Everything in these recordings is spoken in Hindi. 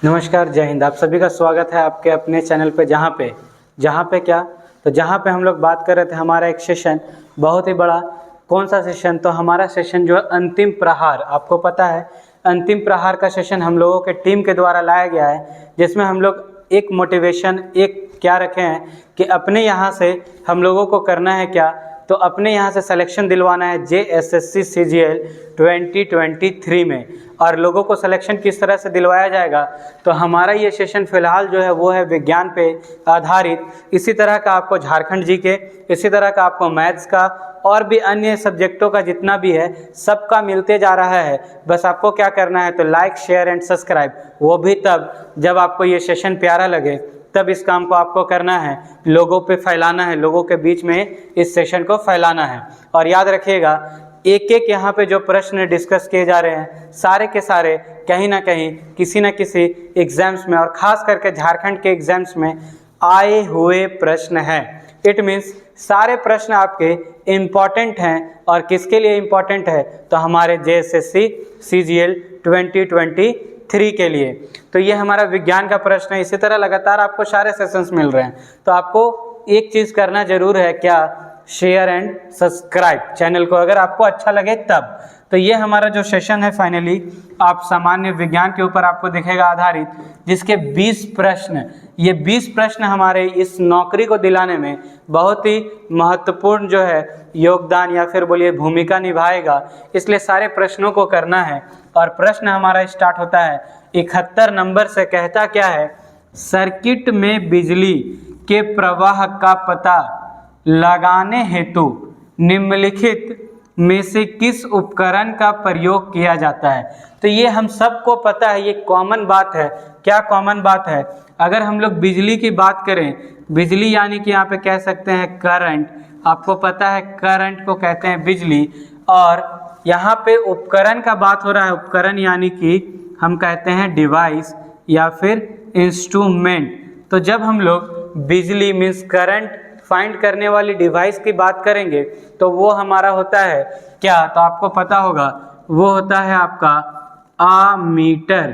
नमस्कार, जय हिंद। आप सभी का स्वागत है आपके अपने चैनल पे जहाँ पे हम लोग बात कर रहे थे हमारा एक सेशन बहुत ही बड़ा। कौन सा सेशन? तो हमारा सेशन जो है अंतिम प्रहार। आपको पता है अंतिम प्रहार का सेशन हम लोगों के टीम के द्वारा लाया गया है, जिसमें हम लोग एक मोटिवेशन एक क्या रखे हैं कि अपने यहाँ से हम लोगों को करना है क्या, तो अपने यहाँ से सिलेक्शन दिलवाना है JSSC CGL 2023 में। और लोगों को सिलेक्शन किस तरह से दिलवाया जाएगा, तो हमारा ये सेशन फिलहाल जो है वो है विज्ञान पे आधारित। इसी तरह का आपको झारखंड जीके, इसी तरह का आपको मैथ्स का और भी अन्य सब्जेक्टों का जितना भी है सबका मिलते जा रहा है। बस आपको क्या करना है, तो लाइक शेयर एंड सब्सक्राइब, वो भी तब जब आपको ये सेशन प्यारा लगे, तब इस काम को आपको करना है, लोगों पे फैलाना है, लोगों के बीच में इस सेशन को फैलाना है। और याद रखिएगा एक एक यहाँ पे जो प्रश्न डिस्कस किए जा रहे हैं सारे के सारे कहीं ना कहीं किसी न किसी एग्जाम्स में और ख़ास करके झारखंड के एग्जाम्स में आए हुए प्रश्न हैं। इट मीन्स सारे प्रश्न आपके इम्पॉर्टेंट हैं। और किसके लिए इम्पॉर्टेंट है, तो हमारे JSSC CGL 2023 के लिए। तो ये हमारा विज्ञान का प्रश्न है। इसी तरह लगातार आपको सारे सेशंस मिल रहे हैं, तो आपको एक चीज़ करना जरूर है, क्या? शेयर एंड सब्सक्राइब चैनल को, अगर आपको अच्छा लगे तब। तो ये हमारा जो सेशन है फाइनली आप सामान्य विज्ञान के ऊपर आपको दिखेगा आधारित, जिसके 20 प्रश्न, ये 20 प्रश्न हमारे इस नौकरी को दिलाने में बहुत ही महत्वपूर्ण जो है योगदान या फिर बोलिए भूमिका निभाएगा। इसलिए सारे प्रश्नों को करना है। और प्रश्न हमारा स्टार्ट होता है 71 नंबर से। कहता क्या है? सर्किट में बिजली के प्रवाह का पता लगाने हेतु निम्नलिखित में से किस उपकरण का प्रयोग किया जाता है? तो ये हम सबको पता है, ये कॉमन बात है। क्या कॉमन बात है? अगर हम लोग बिजली की बात करें, बिजली यानी कि यहाँ पे कह सकते हैं करंट, आपको पता है करंट को कहते हैं बिजली। और यहाँ पे उपकरण का बात हो रहा है, उपकरण यानी कि हम कहते हैं डिवाइस या फिर इंस्ट्रूमेंट। तो जब हम लोग बिजली मीन्स करंट फाइंड करने वाली डिवाइस की बात करेंगे तो वो हमारा होता है क्या? तो आपको पता होगा वो होता है आपका आमीटर।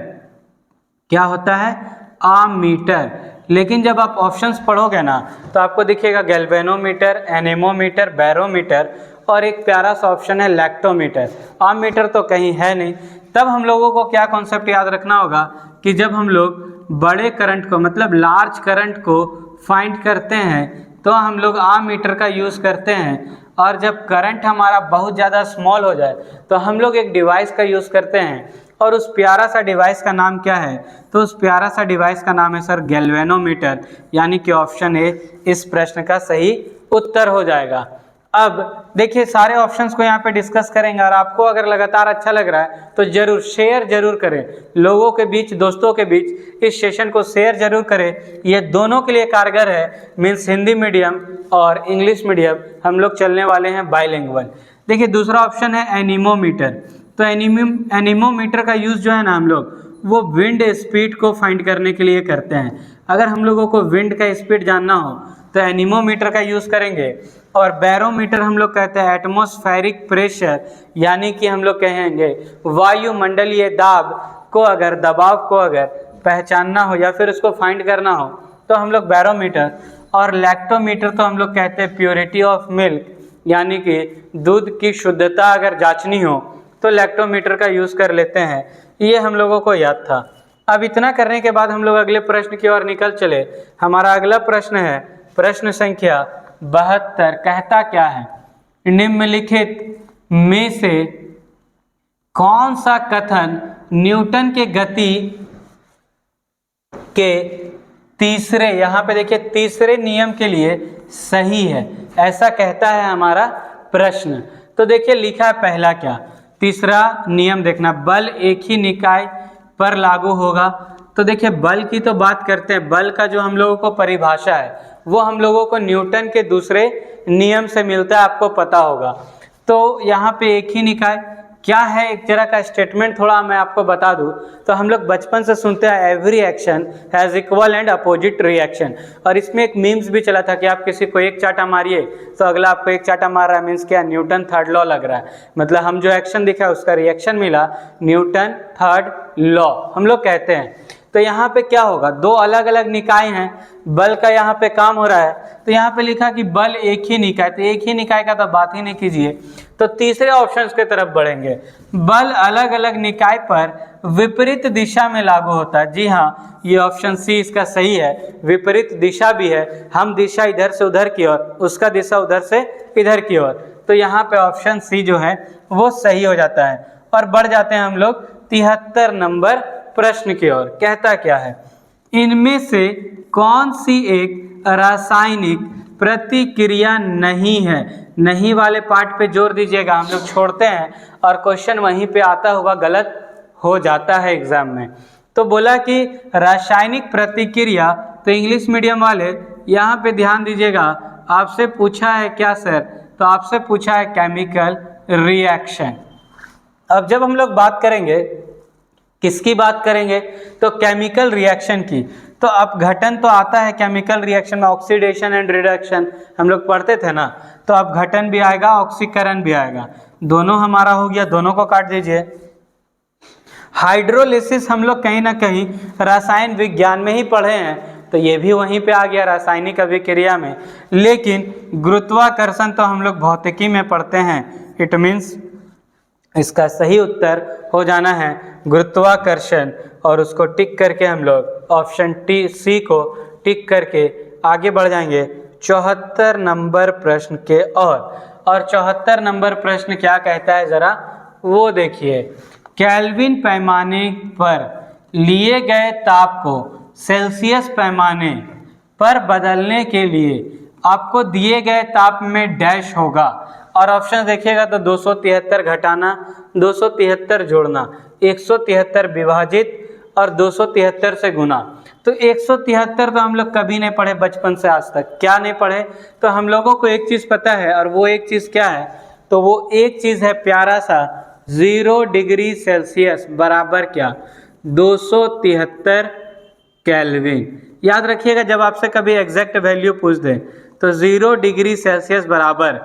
क्या होता है? आमीटर। लेकिन जब आप ऑप्शंस पढ़ोगे ना तो आपको दिखेगा गैल्वेनोमीटर, एनेमोमीटर, बैरोमीटर और एक प्यारा सा ऑप्शन है लैक्टोमीटर। आमीटर तो कहीं है नहीं। तब हम लोगों को क्या कॉन्सेप्ट याद रखना होगा कि जब हम लोग बड़े करंट को मतलब लार्ज करंट को फाइंड करते हैं तो हम लोग आमीटर का यूज़ करते हैं। और जब करंट हमारा बहुत ज़्यादा स्मॉल हो जाए तो हम लोग एक डिवाइस का यूज़ करते हैं। और उस प्यारा सा डिवाइस का नाम क्या है? तो उस प्यारा सा डिवाइस का नाम है सर गैल्वेनोमीटर, यानी कि ऑप्शन ए इस प्रश्न का सही उत्तर हो जाएगा। अब देखिए सारे ऑप्शंस को यहाँ पे डिस्कस करेंगे। और आपको अगर लगातार अच्छा लग रहा है तो जरूर शेयर जरूर करें, लोगों के बीच, दोस्तों के बीच इस सेशन को शेयर जरूर करें। ये दोनों के लिए कारगर है, मीन्स हिंदी मीडियम और इंग्लिश मीडियम हम लोग चलने वाले हैं बाइलिंगुअल। देखिए दूसरा ऑप्शन है एनीमोमीटर। तो एनीमोमीटर का यूज़ जो है ना हम लोग वो विंड स्पीड को फाइंड करने के लिए करते हैं। अगर हम लोगों को विंड का स्पीड जानना हो तो एनीमोमीटर का यूज़ करेंगे। और बैरोमीटर हम लोग कहते हैं एटमॉस्फेरिक प्रेशर, यानी कि हम लोग कहेंगे वायुमंडलीय दाब को, अगर दबाव को अगर पहचानना हो या फिर उसको फाइंड करना हो तो हम लोग बैरोमीटर। और लैक्टोमीटर तो हम लोग कहते हैं प्योरिटी ऑफ मिल्क, यानी कि दूध की शुद्धता अगर जांचनी हो तो लैक्टोमीटर का यूज़ कर लेते हैं। ये हम लोगों को याद था। अब इतना करने के बाद हम लोग अगले प्रश्न की ओर निकल चले। हमारा अगला प्रश्न है प्रश्न संख्या 72। कहता क्या है? निम्नलिखित में से कौन सा कथन न्यूटन के गति के तीसरे, यहाँ पे देखिए तीसरे नियम के लिए सही है? ऐसा कहता है हमारा प्रश्न। तो देखिए लिखा है पहला क्या, तीसरा नियम देखना, बल एक ही निकाय पर लागू होगा। तो देखिए बल की तो बात करते हैं, बल का जो हम लोगों को परिभाषा है वो हम लोगों को न्यूटन के दूसरे नियम से मिलता है, आपको पता होगा। तो यहाँ पे एक ही निकाय क्या है, एक तरह का स्टेटमेंट थोड़ा मैं आपको बता दूं तो हम लोग बचपन से सुनते हैं every action has equal and opposite reaction. और इसमें एक मीम्स भी चला था कि आप किसी को एक चाटा मारिए तो अगला आपको एक चाटा मार रहा है, मीन्स क्या, न्यूटन थर्ड लॉ लग रहा है। मतलब हम जो एक्शन दिखा उसका रिएक्शन मिला, न्यूटन थर्ड लॉ हम लोग कहते हैं। तो यहाँ पे क्या होगा, दो अलग अलग निकाय हैं, बल का यहाँ पे काम हो रहा है, तो यहाँ पे लिखा कि बल एक ही निकाय, तो एक ही निकाय का तो बात ही नहीं कीजिए। तो तीसरे ऑप्शन के तरफ बढ़ेंगे, बल अलग अलग निकाय पर विपरीत दिशा में लागू होता है। जी हाँ, ये ऑप्शन सी इसका सही है, विपरीत दिशा भी है, हम दिशा इधर से उधर की ओर, उसका दिशा उधर से इधर की ओर, तो यहाँ पे ऑप्शन सी जो है वो सही हो जाता है। और बढ़ जाते हैं हम लोग 73 नंबर प्रश्न की ओर। कहता क्या है, इनमें से कौन सी एक रासायनिक प्रतिक्रिया नहीं है। नहीं वाले पार्ट पे जोर दीजिएगा, हम लोग छोड़ते हैं और क्वेश्चन वहीं पे आता हुआ गलत हो जाता है एग्जाम में। तो बोला कि रासायनिक प्रतिक्रिया, तो इंग्लिश मीडियम वाले यहाँ पे ध्यान दीजिएगा, आपसे पूछा है क्या सर, तो आपसे पूछा है केमिकल रिएक्शन। अब जब हम लोग बात करेंगे, किसकी बात करेंगे, तो केमिकल रिएक्शन की, तो अपघटन तो आता है केमिकल रिएक्शन में, ऑक्सीडेशन एंड रिडक्शन हम लोग पढ़ते थे ना, तो अपघटन भी आएगा, ऑक्सीकरण भी आएगा, दोनों हमारा हो गया, दोनों को काट दीजिए। हाइड्रोलिसिस हम लोग कहीं ना कहीं रसायन विज्ञान में ही पढ़े हैं, तो ये भी वहीं पे आ गया रासायनिक अभिक्रिया में। लेकिन गुरुत्वाकर्षण तो हम लोग भौतिकी में पढ़ते हैं, इट मीन्स इसका सही उत्तर हो जाना है गुरुत्वाकर्षण, और उसको टिक करके हम लोग ऑप्शन टी सी को टिक करके आगे बढ़ जाएंगे 74 नंबर प्रश्न के ओर। और 74 नंबर प्रश्न क्या कहता है जरा वो देखिए, केल्विन पैमाने पर लिए गए ताप को सेल्सियस पैमाने पर बदलने के लिए आपको दिए गए ताप में डैश होगा। और ऑप्शन देखिएगा तो 273 घटाना, 273 जोड़ना, 173 विभाजित और 273 से गुना। तो 173 तो हम लोग कभी नहीं पढ़े बचपन से आज तक, क्या नहीं पढ़े, तो हम लोगों को एक चीज़ पता है, और वो एक चीज़ क्या है, तो वो एक चीज़ है प्यारा सा 0 डिग्री सेल्सियस बराबर क्या, 273 केल्विन। याद रखिएगा जब आपसे कभी एग्जैक्ट वैल्यू पूछ दे तो 0 डिग्री सेल्सियस बराबर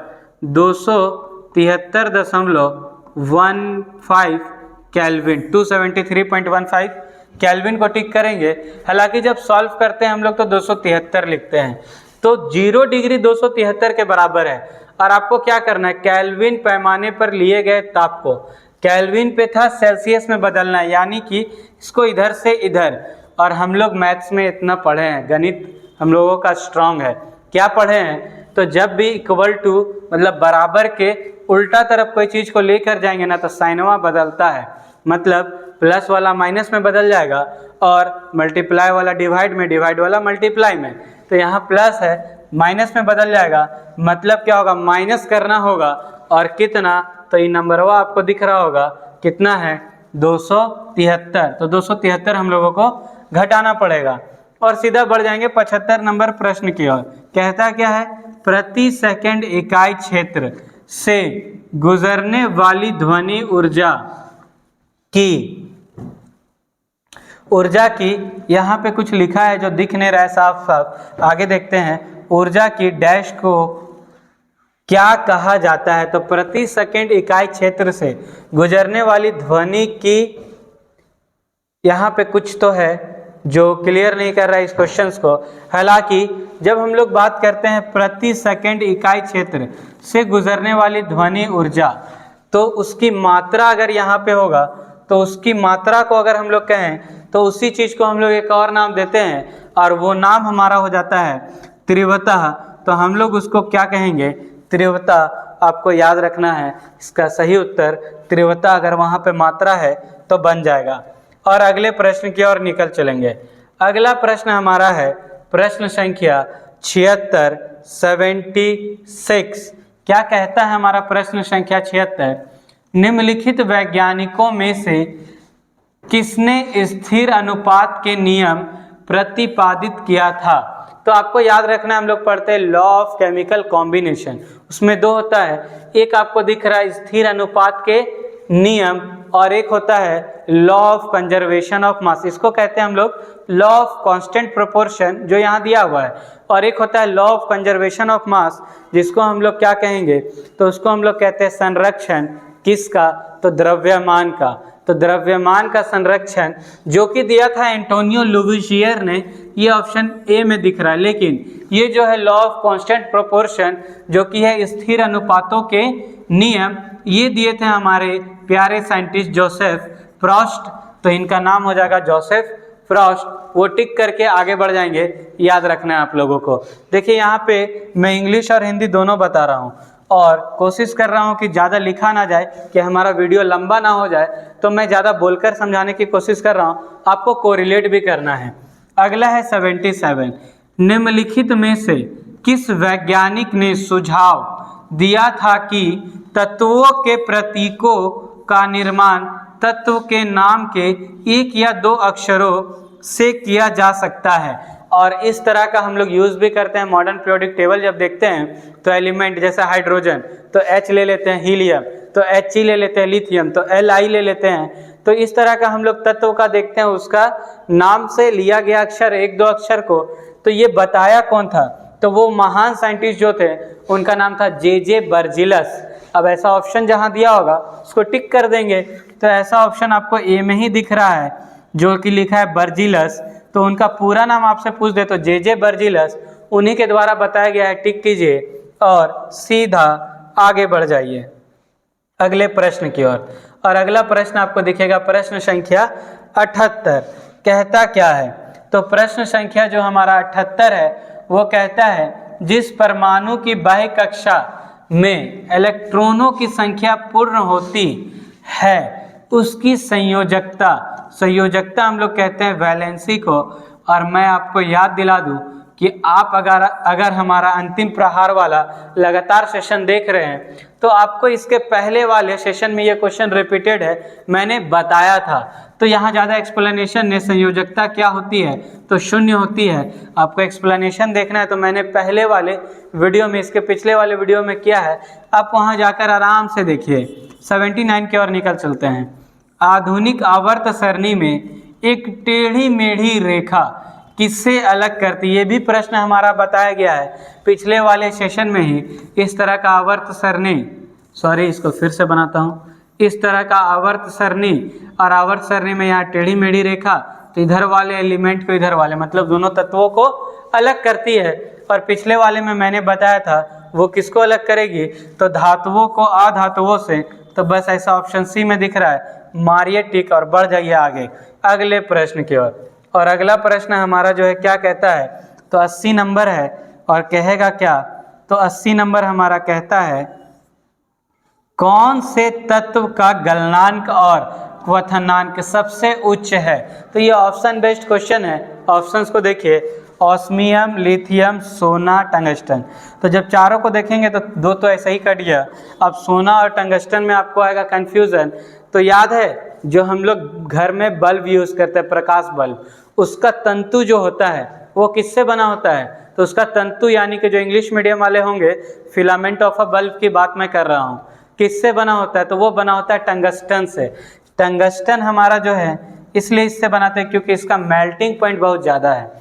273.15 केल्विन, 273.15 केल्विन को टिक करेंगे। हालांकि जब सॉल्व करते हैं हम लोग तो 273 लिखते हैं, तो 0 डिग्री 273 के बराबर है। और आपको क्या करना है, केल्विन पैमाने पर लिए गए ताप को केल्विन पे था सेल्सियस में बदलना है, यानी कि इसको इधर से इधर। और हम लोग मैथ्स में इतना पढ़े हैं, गणित हम लोगों का स्ट्रांग है, क्या पढ़े हैं, तो जब भी इक्वल टू मतलब बराबर के उल्टा तरफ कोई चीज़ को लेकर जाएंगे ना तो साइनवा बदलता है, मतलब प्लस वाला माइनस में बदल जाएगा और मल्टीप्लाई वाला डिवाइड में, डिवाइड वाला मल्टीप्लाई में। तो यहाँ प्लस है माइनस में बदल जाएगा, मतलब क्या होगा, माइनस करना होगा, और कितना, तो ये नंबरवा आपको दिख रहा होगा कितना है 273, तो 273 हम लोगों को घटाना पड़ेगा। और सीधा बढ़ जाएंगे 75 नंबर प्रश्न की ओर। कहता क्या है, प्रति सेकंड इकाई क्षेत्र से गुजरने वाली ध्वनि ऊर्जा की यहाँ पे कुछ लिखा है जो दिख नहीं रहा है साफ साफ, आगे देखते हैं। ऊर्जा की डैश को क्या कहा जाता है, तो प्रति सेकंड इकाई क्षेत्र से गुजरने वाली ध्वनि की, यहाँ पे कुछ तो है जो क्लियर नहीं कर रहा है इस क्वेश्चंस को। हालांकि जब हम लोग बात करते हैं प्रति सेकंड इकाई क्षेत्र से गुजरने वाली ध्वनि ऊर्जा, तो उसकी मात्रा अगर यहाँ पे होगा तो उसकी मात्रा को अगर हम लोग कहें तो उसी चीज़ को हम लोग एक और नाम देते हैं, और वो नाम हमारा हो जाता है तीव्रता। तो हम लोग उसको क्या कहेंगे, तीव्रता। आपको याद रखना है इसका सही उत्तर तीव्रता, अगर वहाँ पे मात्रा है तो बन जाएगा। और अगले प्रश्न की ओर निकल चलेंगे। अगला प्रश्न हमारा है प्रश्न संख्या 76, 76। क्या कहता है हमारा प्रश्न संख्या 76, निम्नलिखित वैज्ञानिकों में से किसने स्थिर अनुपात के नियम प्रतिपादित किया था। तो आपको याद रखना है, हम लोग पढ़ते हैं लॉ ऑफ केमिकल कॉम्बिनेशन, उसमें दो होता है, एक आपको दिख रहा है स्थिर अनुपात के नियम, और एक होता है law of conservation of mass, इसको कहते हैं हम लोग लॉ ऑफ कांस्टेंट प्रोपोर्शन जो यहाँ दिया हुआ है, और एक होता है law of conservation of mass जिसको हम लोग क्या कहेंगे, तो उसको हम लोग कहते हैं संरक्षण किसका, तो द्रव्यमान का। तो द्रव्यमान का संरक्षण जो कि दिया था एंटोनियो लुविशियर ने, ये ऑप्शन ए में दिख रहा है। लेकिन ये जो है लॉ ऑफ कांस्टेंट प्रोपोर्शन जो कि है स्थिर अनुपातों के नियम, ये दिए थे हमारे प्यारे साइंटिस्ट जोसेफ फ्रॉस्ट। तो इनका नाम हो जाएगा जोसेफ फ्रॉस्ट। वो टिक करके आगे बढ़ जाएंगे, याद रखना है आप लोगों को। देखिए यहाँ पे मैं इंग्लिश और हिंदी दोनों बता रहा हूँ और कोशिश कर रहा हूँ कि ज़्यादा लिखा ना जाए, कि हमारा वीडियो लंबा ना हो जाए, तो मैं ज़्यादा बोलकर समझाने की कोशिश कर रहा हूँ, आपको कोरिलेट भी करना है। अगला है 77, निम्नलिखित में से किस वैज्ञानिक ने सुझाव दिया था कि तत्वों के प्रतीकों का निर्माण तत्व के नाम के एक या दो अक्षरों से किया जा सकता है। और इस तरह का हम लोग यूज़ भी करते हैं मॉडर्न पीरियोडिक टेबल जब देखते हैं तो एलिमेंट जैसे हाइड्रोजन तो H ले लेते हैं, हीलियम तो He ले लेते हैं, लिथियम तो Li ले लेते हैं। तो इस तरह का हम लोग तत्व का देखते हैं, उसका नाम से लिया गया अक्षर, एक दो अक्षर को। तो ये बताया कौन था? तो वो महान साइंटिस्ट जो थे उनका नाम था जे बर्जिलस। अब ऐसा ऑप्शन जहाँ दिया होगा उसको टिक कर देंगे। तो ऐसा ऑप्शन आपको ए में ही दिख रहा है जो कि लिखा है बर्जिलस। तो उनका पूरा नाम आपसे पूछ दे तो जे बर्जिलस, उन्हीं के द्वारा बताया गया है। टिक कीजिए और सीधा आगे बढ़ जाइए अगले प्रश्न की ओर। और अगला प्रश्न आपको दिखेगा प्रश्न संख्या 78। कहता क्या है? तो प्रश्न संख्या जो हमारा 78 है वो कहता है जिस परमाणु की बाह्य कक्षा में इलेक्ट्रॉनों की संख्या पूर्ण होती है उसकी संयोजकता हम लोग कहते हैं वैलेंसी को। और मैं आपको याद दिला दूं कि आप अगर हमारा अंतिम प्रहार वाला लगातार सेशन देख रहे हैं तो आपको इसके पहले वाले सेशन में ये क्वेश्चन रिपीटेड है, मैंने बताया था। तो यहाँ ज़्यादा एक्सप्लेनेशन ने संयोजकता क्या होती है तो शून्य होती है। आपको एक्सप्लेनेशन देखना है तो मैंने पहले वाले वीडियो में, इसके पिछले वाले वीडियो में किया है, आप वहाँ जाकर आराम से देखिए। 79 की ओर निकल चलते हैं। आधुनिक आवर्त सरणी में एक टेढ़ी मेढ़ी रेखा किससे अलग करती है? ये भी प्रश्न हमारा बताया गया है पिछले वाले सेशन में ही। इस तरह का आवर्त सरणी, इसको फिर से बनाता हूँ, इस तरह का आवर्त सरणी, और आवर्त सरणी में यहाँ टेढ़ी मेढ़ी रेखा, तो इधर वाले एलिमेंट को इधर वाले, मतलब दोनों तत्वों को अलग करती है। और पिछले वाले में मैंने बताया था वो किसको अलग करेगी, तो धातुओं को अधातुओं से। तो बस ऐसा ऑप्शन सी में दिख रहा है, मारिए टिक और बढ़ जाइए आगे अगले प्रश्न की ओर। और अगला प्रश्न हमारा जो है क्या कहता है, तो 80 नंबर है और कहेगा क्या, तो 80 नंबर हमारा कहता है कौन से तत्व का गलनांक और क्वथनांक सबसे उच्च है? तो ये ऑप्शन बेस्ड क्वेश्चन है। ऑप्शंस को देखिए, ऑस्मियम, लिथियम, सोना, टंगस्टन। तो जब चारों को देखेंगे तो दो तो ऐसा ही कट गया। अब सोना और टंगस्टन में आपको आएगा कंफ्यूजन। तो याद है जो हम लोग घर में बल्ब यूज़ करते हैं, प्रकाश बल्ब, उसका तंतु जो होता है वो किससे बना होता है? तो उसका तंतु यानी कि जो इंग्लिश मीडियम वाले होंगे, फिलामेंट ऑफ अ बल्ब की बात मैं कर रहा हूँ, किससे बना होता है? तो वो बना होता है टंगस्टन से। टंगस्टन हमारा जो है इसलिए इससे बनाते हैं क्योंकि इसका मेल्टिंग पॉइंट बहुत ज़्यादा है।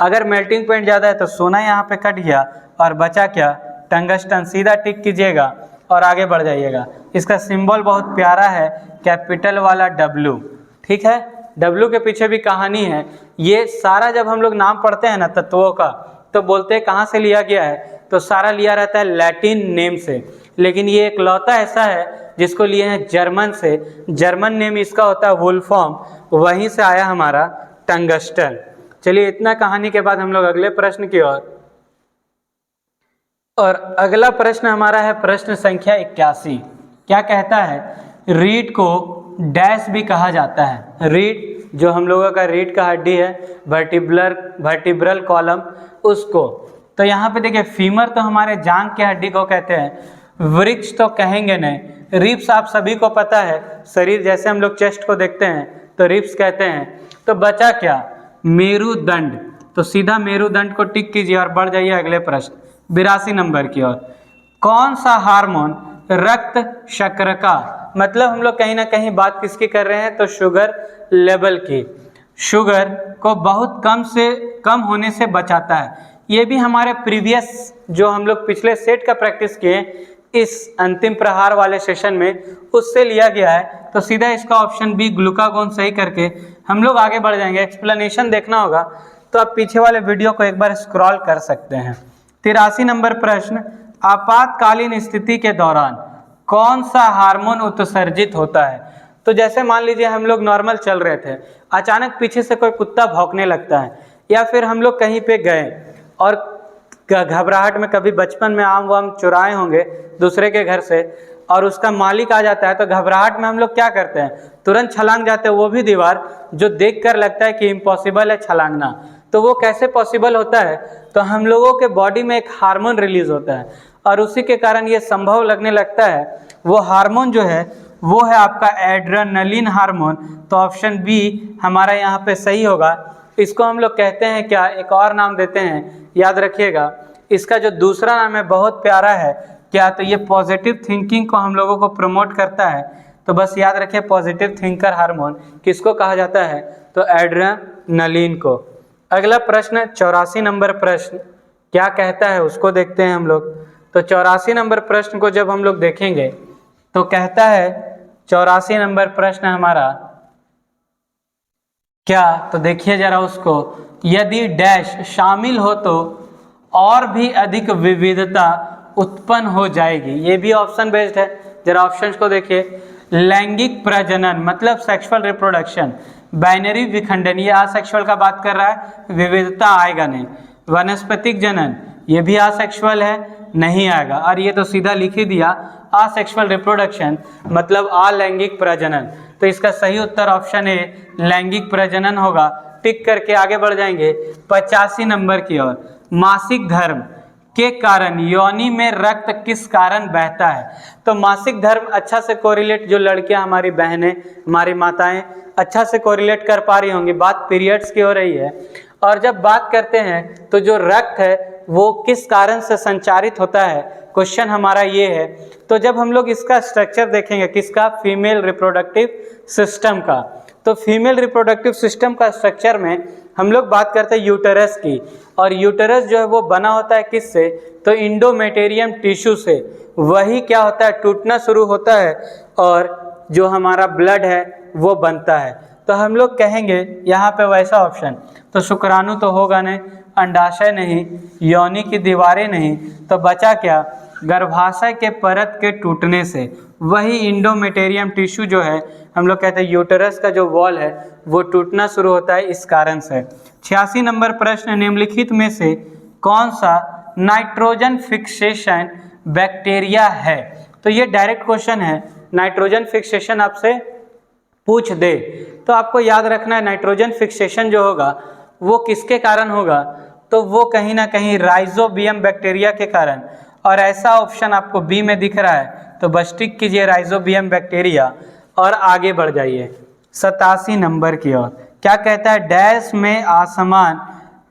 अगर मेल्टिंग पॉइंट ज़्यादा है तो सोना यहाँ पे कट गया और बचा क्या, टंगस्टन। सीधा टिक कीजिएगा और आगे बढ़ जाइएगा। इसका सिंबल बहुत प्यारा है, कैपिटल वाला W, ठीक है। W के पीछे भी कहानी है। ये सारा जब हम लोग नाम पढ़ते हैं ना तत्वों का, तो बोलते हैं कहाँ से लिया गया है, तो सारा लिया रहता है लैटिन नेम से। लेकिन ये एक लौता ऐसा है जिसको लिए हैं जर्मन से। जर्मन नेम इसका होता है वुल्फॉर्म, वहीं से आया हमारा टंगस्टन। चलिए इतना कहानी के बाद हम लोग अगले प्रश्न की ओर। और अगला प्रश्न हमारा है प्रश्न संख्या 81। क्या कहता है? रीढ़ को डैश भी कहा जाता है। रीढ़ जो हम लोगों का रीढ़ का हड्डी है, वर्टिब्रल कॉलम, उसको। तो यहाँ पे देखिए फीमर तो हमारे जांघ के हड्डी को कहते हैं, वृक्ष तो कहेंगे नहीं। रिब्स आप सभी को पता है, शरीर जैसे हम लोग चेस्ट को देखते हैं तो रिब्स कहते हैं। तो बचा क्या, मेरुदंड। तो सीधा मेरुदंड को टिक कीजिए और बढ़ जाइए अगले प्रश्न 82 नंबर की ओर। कौन सा हार्मोन रक्त शर्करा का, मतलब हम लोग कहीं ना कहीं बात किसकी कर रहे हैं, तो शुगर लेवल की, शुगर को बहुत कम होने से बचाता है। ये भी हमारे प्रीवियस जो हम लोग पिछले सेट का प्रैक्टिस किए इस अंतिम प्रहार वाले सेशन में उससे लिया गया है। तो सीधा इसका ऑप्शन बी ग्लूकागोन सही करके हम लोग आगे बढ़ जाएंगे। एक्सप्लेनेशन देखना होगा तो आप पीछे वाले वीडियो को एक बार स्क्रॉल कर सकते हैं। 83 नंबर प्रश्न, आपातकालीन स्थिति के दौरान कौन सा हार्मोन उत्सर्जित होता है? तो जैसे मान लीजिए हम लोग नॉर्मल चल रहे थे, अचानक पीछे से कोई कुत्ता भौंकने लगता है, या फिर हम लोग कहीं पे गए और घबराहट में कभी बचपन में आम वाम चुराए होंगे दूसरे के घर से और उसका मालिक आ जाता है, तो घबराहट में हम लोग क्या करते हैं, तुरंत छलांग जाते हैं, वो भी दीवार जो देखकर लगता है कि इम्पॉसिबल है छलांगना। तो वो कैसे पॉसिबल होता है? तो हम लोगों के बॉडी में एक हार्मोन रिलीज होता है और उसी के कारण ये संभव लगने लगता है। वो हार्मोन जो है वो है आपका एड्रेनलिन हार्मोन। तो ऑप्शन बी हमारा यहाँ पे सही होगा। इसको हम लोग कहते हैं क्या, एक और नाम देते हैं, याद रखिएगा। इसका जो दूसरा नाम है बहुत प्यारा है क्या, तो ये पॉजिटिव थिंकिंग को हम लोगों को प्रमोट करता है। तो बस याद रखिए पॉजिटिव थिंकर हार्मोन किसको कहा जाता है, तो एड्रेनलिन को। अगला प्रश्न 84 नंबर प्रश्न क्या कहता है उसको देखते हैं हम लोग। तो 84 नंबर प्रश्न को जब हम लोग देखेंगे तो कहता है 84 नंबर प्रश्न हमारा क्या, तो देखिए जरा उसको, यदि डैश शामिल हो तो और भी अधिक विविधता उत्पन्न हो जाएगी। ये भी ऑप्शन बेस्ड है, जरा ऑप्शंस को देखिए। लैंगिक प्रजनन मतलब सेक्सुअल रिप्रोडक्शन, बाइनरी विखंडन ये असेक्सुअल का बात कर रहा है, विविधता आएगा नहीं। वनस्पतिक जनन ये भी असेक्सुअल है, नहीं आएगा। और ये तो सीधा लिख ही दिया असेक्सुअल रिप्रोडक्शन मतलब अलैंगिक प्रजनन। तो इसका सही उत्तर ऑप्शन ए लैंगिक प्रजनन होगा। टिक करके आगे बढ़ जाएंगे 85 नंबर की ओर। मासिक धर्म के कारण योनि में रक्त किस कारण बहता है? तो मासिक धर्म अच्छा से कोरिलेट, जो लड़कियां हमारी बहनें हमारी माताएं अच्छा से कोरिलेट कर पा रही होंगी, बात पीरियड्स की हो रही है। और जब बात करते हैं तो जो रक्त है वो किस कारण से संचारित होता है, क्वेश्चन हमारा ये है। तो जब हम लोग इसका स्ट्रक्चर देखेंगे किसका, फीमेल रिप्रोडक्टिव सिस्टम का, तो फीमेल रिप्रोडक्टिव सिस्टम का स्ट्रक्चर में हम लोग बात करते हैं यूटेरस की। और यूटेरस जो है वो बना होता है किससे, तो इंडोमेटेरियम टिश्यू से। वही क्या होता है, टूटना शुरू होता है और जो हमारा ब्लड है वो बनता है। तो हम लोग कहेंगे यहाँ पे वैसा ऑप्शन, तो शुक्राणु तो होगा नहीं, अंडाशय नहीं, योनि की दीवारें नहीं, तो बचा क्या, गर्भाशय के परत के टूटने से। वही इंडोमेटेरियम टिश्यू जो है हम लोग कहते हैं यूटेरस का जो वॉल है वो टूटना शुरू होता है इस कारण से। 86 नंबर प्रश्न, निम्नलिखित में से कौन सा नाइट्रोजन फिक्सेशन बैक्टीरिया है? तो ये डायरेक्ट क्वेश्चन है, नाइट्रोजन फिक्सेशन आपसे पूछ दे तो आपको याद रखना है नाइट्रोजन फिक्सेशन जो होगा वो किसके कारण होगा, तो वो कहीं ना कहीं राइजोबियम बैक्टीरिया के कारण। और ऐसा ऑप्शन आपको बी में दिख रहा है, तो बस टिक कीजिए राइजोबियम बैक्टीरिया और आगे बढ़ जाइए 87 नंबर की ओर। क्या कहता है, डैश में असमान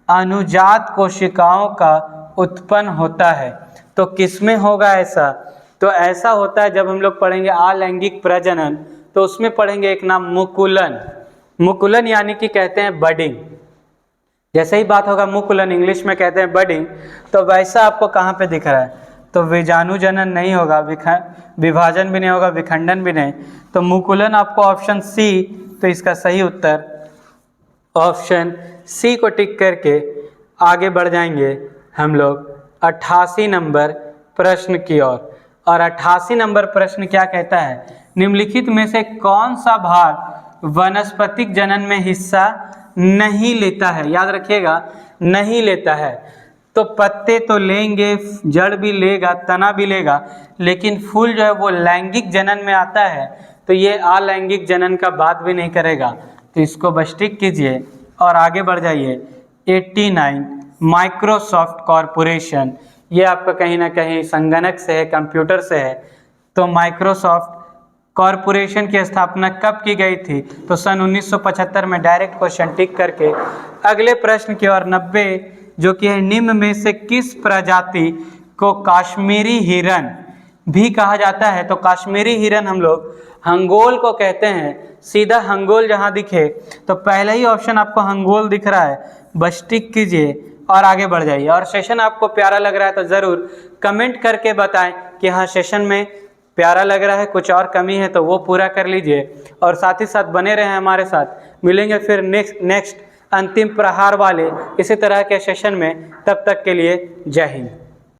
अनुजात कोशिकाओं का उत्पन्न होता है। तो किसमें होगा ऐसा, तो ऐसा होता है जब हम लोग पढ़ेंगे अलैंगिक प्रजनन, तो उसमें पढ़ेंगे एक नाम मुकुलन। मुकुलन यानी कि कहते हैं बडिंग, जैसे ही बात होगा मुकुलन, इंग्लिश में कहते हैं बडिंग। तो वैसा आपको कहाँ पे दिख रहा है, तो बीजाणु जनन नहीं होगा, विभाजन भी नहीं होगा, विखंडन भी नहीं, तो मुकुलन आपको ऑप्शन सी। तो इसका सही उत्तर ऑप्शन सी को टिक करके आगे बढ़ जाएंगे हम लोग 88 नंबर प्रश्न की ओर। और 88 नंबर प्रश्न क्या कहता है, निम्नलिखित में से कौन सा भाग वनस्पतिक जनन में हिस्सा नहीं लेता है? याद रखिएगा नहीं लेता है। तो पत्ते तो लेंगे, जड़ भी लेगा, तना भी लेगा, लेकिन फूल जो है वो लैंगिक जनन में आता है, तो ये अलैंगिक जनन का बात भी नहीं करेगा। तो इसको बस टिक कीजिए और आगे बढ़ जाइए 89 माइक्रोसॉफ्ट कॉरपोरेशन। ये आपका कहीं ना कहीं संगणक से है, कंप्यूटर से है। तो माइक्रोसॉफ्ट कॉरपोरेशन की स्थापना कब की गई थी, तो सन 1975 में। डायरेक्ट क्वेश्चन टिक करके अगले प्रश्न की ओर 90, जो कि है निम्न में से किस प्रजाति को काश्मीरी हिरन भी कहा जाता है? तो काश्मीरी हिरन हम लोग हंगोल को कहते हैं। सीधा हंगोल जहां दिखे तो पहला ही ऑप्शन आपको हंगोल दिख रहा है, बस टिक कीजिए और आगे बढ़ जाइए। और सेशन आपको प्यारा लग रहा है तो ज़रूर कमेंट करके बताएं कि हाँ सेशन में प्यारा लग रहा है, कुछ और कमी है तो वो पूरा कर लीजिए। और साथ ही साथ बने रहें हमारे साथ। मिलेंगे फिर नेक्स्ट अंतिम प्रहार वाले इसी तरह के सेशन में। तब तक के लिए जय हिंद।